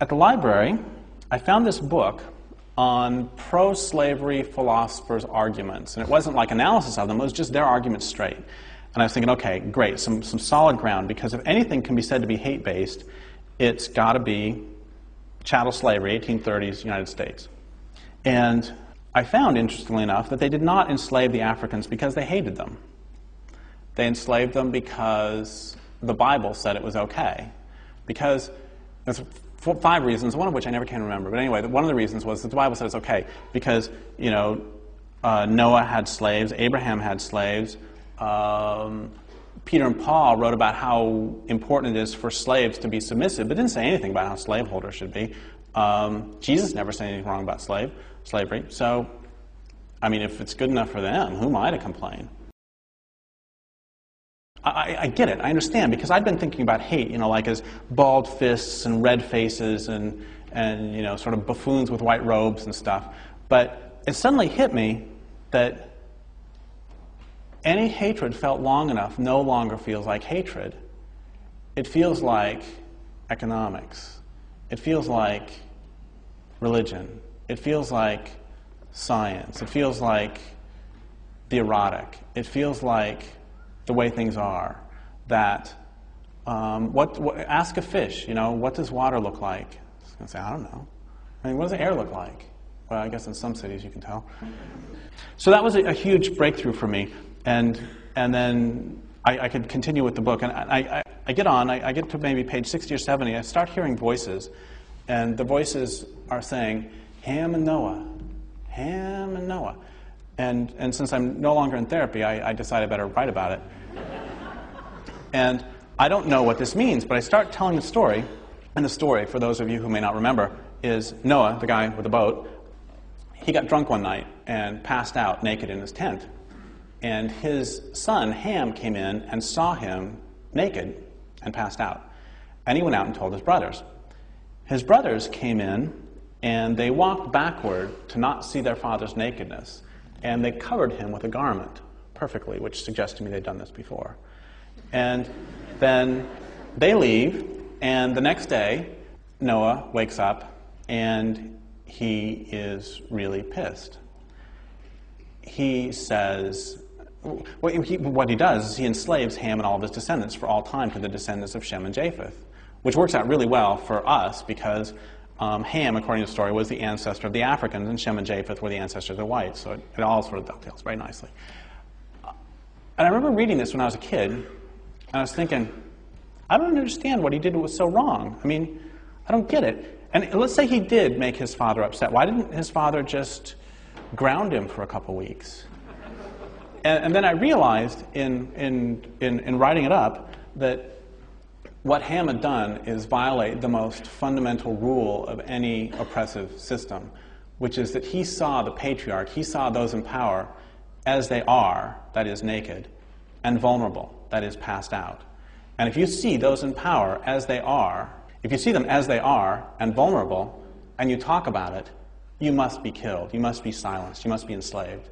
at the library, I found this book on pro-slavery philosophers' arguments. And it wasn't like analysis of them, it was just their arguments straight. And I was thinking, okay, great, some solid ground, because if anything can be said to be hate-based, it's got to be chattel slavery, 1830s United States. And I found, interestingly enough, that they did not enslave the Africans because they hated them. They enslaved them because the Bible said it was okay. Because there's 5 reasons, one of which I never can remember. But anyway, one of the reasons was that the Bible said it's okay because, Noah had slaves, Abraham had slaves, Peter and Paul wrote about how important it is for slaves to be submissive, but didn't say anything about how slaveholders should be. Jesus never said anything wrong about slavery. So, if it's good enough for them, who am I to complain? I get it. I understand, because I've been thinking about hate, like as bald fists and red faces and sort of buffoons with white robes and stuff. But it suddenly hit me that any hatred felt long enough no longer feels like hatred. It feels like economics. It feels like religion. It feels like science. It feels like the erotic. It feels like the way things are. That, ask a fish, what does water look like? It's going to say, I don't know. What does the air look like? Well, I guess in some cities you can tell. So that was a huge breakthrough for me. And then I could continue with the book. And I get to maybe page 60 or 70, I start hearing voices. And the voices are saying, Ham and Noah, Ham and Noah. And since I'm no longer in therapy, I decided I better write about it. And I don't know what this means, but I start telling the story. And the story, for those of you who may not remember, is Noah, the guy with the boat. He got drunk one night and passed out naked in his tent. And his son, Ham, came in and saw him naked and passed out. And he went out and told his brothers. His brothers came in, and they walked backward to not see their father's nakedness. And they covered him with a garment perfectly, which suggests to me they'd done this before. And then they leave, and the next day, Noah wakes up, and he is really pissed. He says, what he does is he enslaves Ham and all of his descendants for all time to the descendants of Shem and Japheth, which works out really well for us because Ham, according to the story, was the ancestor of the Africans, and Shem and Japheth were the ancestors of the whites. So it all sort of dovetails very nicely. And I remember reading this when I was a kid, and I was thinking, I don't understand what he did was so wrong. I don't get it. And let's say he did make his father upset. Why didn't his father just ground him for a couple weeks? And then I realized in writing it up that what Ham had done is violate the most fundamental rule of any oppressive system, which is that he saw the patriarch, he saw those in power as they are, that is naked, and vulnerable, that is passed out. And if you see those in power as they are, if you see them as they are and vulnerable, and you talk about it, you must be killed, you must be silenced, you must be enslaved.